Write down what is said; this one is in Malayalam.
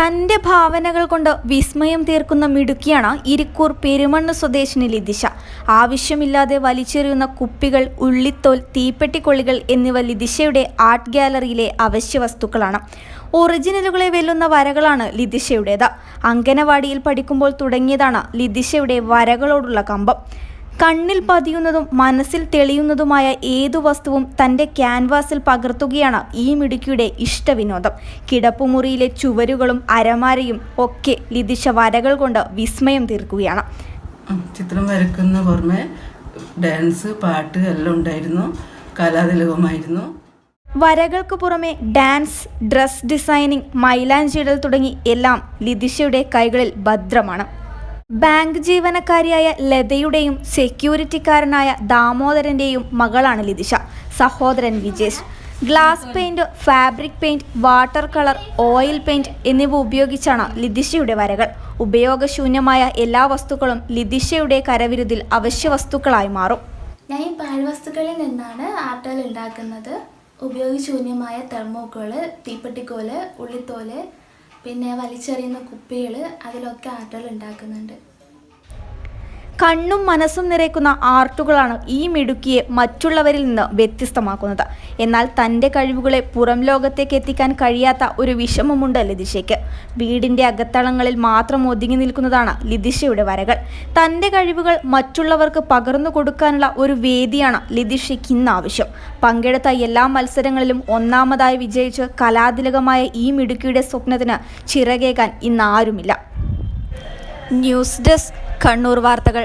തൻ്റെ ഭാവനകൾ കൊണ്ട് വിസ്മയം തീർക്കുന്ന മിടുക്കിയാണ് ഇരിക്കൂർ പെരുമണ്ണ് സ്വദേശിനി ലിതിഷ. ആവശ്യമില്ലാതെ വലിച്ചെറിയുന്ന കുപ്പികൾ, ഉള്ളിത്തോൽ, തീപ്പെട്ടിക്കൊള്ളികൾ എന്നിവ ലിതിഷയുടെ ആർട്ട് ഗാലറിയിലെ അവശ്യ വസ്തുക്കളാണ്. ഒറിജിനലുകളെ വെല്ലുന്ന വരകളാണ് ലിതിഷയുടേത്. അങ്കനവാടിയിൽ പഠിക്കുമ്പോൾ തുടങ്ങിയതാണ് ലിതിഷയുടെ വരകളോടുള്ള കമ്പം. കണ്ണിൽ പതിയുന്നതും മനസ്സിൽ തെളിയുന്നതുമായ ഏതു വസ്തുവും തൻ്റെ ക്യാൻവാസിൽ പകർത്തുകയാണ് ഈ മിടുക്കിയുടെ ഇഷ്ടവിനോദം. കിടപ്പുമുറിയിലെ ചുവരുകളും അരമാരയും ഒക്കെ ലിതിഷ വരകൾ കൊണ്ട് വിസ്മയം തീർക്കുകയാണ്. ചിത്രം വരക്കുന്ന പുറമെ ഡാൻസ്, പാട്ട് എല്ലാം ഉണ്ടായിരുന്നു. കലാതിലകമായിരുന്നു. വരകൾക്ക് പുറമെ ഡാൻസ്, ഡ്രസ് ഡിസൈനിങ്, മൈലാഞ്ചിയിടൽ തുടങ്ങി എല്ലാം ലിതിഷയുടെ കൈകളിൽ ഭദ്രമാണ്. ബാങ്ക് ജീവനക്കാരിയായ ലതയുടെയും സെക്യൂരിറ്റിക്കാരനായ ദാമോദരൻ്റെയും മകളാണ് ലിതിഷ. സഹോദരൻ Vijesh. Glass paint, fabric paint, water colour, oil paint എന്നിവ ഉപയോഗിച്ചാണ് ലിതിഷയുടെ വരകൾ. ഉപയോഗശൂന്യമായ എല്ലാ വസ്തുക്കളും ലിതിഷയുടെ കരവിരുതിൽ അവശ്യ വസ്തുക്കളായി മാറും. ഞാൻ ഈ പാഴ്വസ്തുക്കളിൽ നിന്നാണ് ആർട്ടുകൾ ഉണ്ടാക്കുന്നത്. ഉപയോഗശൂന്യമായ തെർമോക്കോള്, തീപ്പെട്ടിക്കോല്, ഉള്ളിത്തോല്, പിന്നെ വലിച്ചെറിയുന്ന കുപ്പികൾ, അതിലൊക്കെ ആർട്ടുകൾ ഉണ്ടാക്കുന്നുണ്ട്. കണ്ണും മനസ്സും നിറയ്ക്കുന്ന ആർട്ടുകളാണ് ഈ മിടുക്കിയെ മറ്റുള്ളവരിൽ നിന്ന് വ്യത്യസ്തമാക്കുന്നത്. എന്നാൽ തൻ്റെ കഴിവുകളെ പുറം ലോകത്തേക്ക് എത്തിക്കാൻ കഴിയാത്ത ഒരു വിഷമമുണ്ട് ലിതിഷയ്ക്ക്. വീടിൻ്റെ അകത്തളങ്ങളിൽ മാത്രം ഒതുങ്ങി നിൽക്കുന്നതാണ് ലിതിഷയുടെ വരകൾ. തൻ്റെ കഴിവുകൾ മറ്റുള്ളവർക്ക് പകർന്നു കൊടുക്കാനുള്ള ഒരു വേദിയാണ് ലിതിഷയ്ക്ക് ഇന്ന് ആവശ്യം. പങ്കെടുത്ത എല്ലാ മത്സരങ്ങളിലും ഒന്നാമതായി വിജയിച്ച് കലാതിലകമായ ഈ മിടുക്കിയുടെ സ്വപ്നത്തിന് ചിറകേകാൻ ഇന്ന് ആരുമില്ല. ന്യൂസ് ഡെസ്ക്, കണ്ണൂർ വാർത്തകൾ.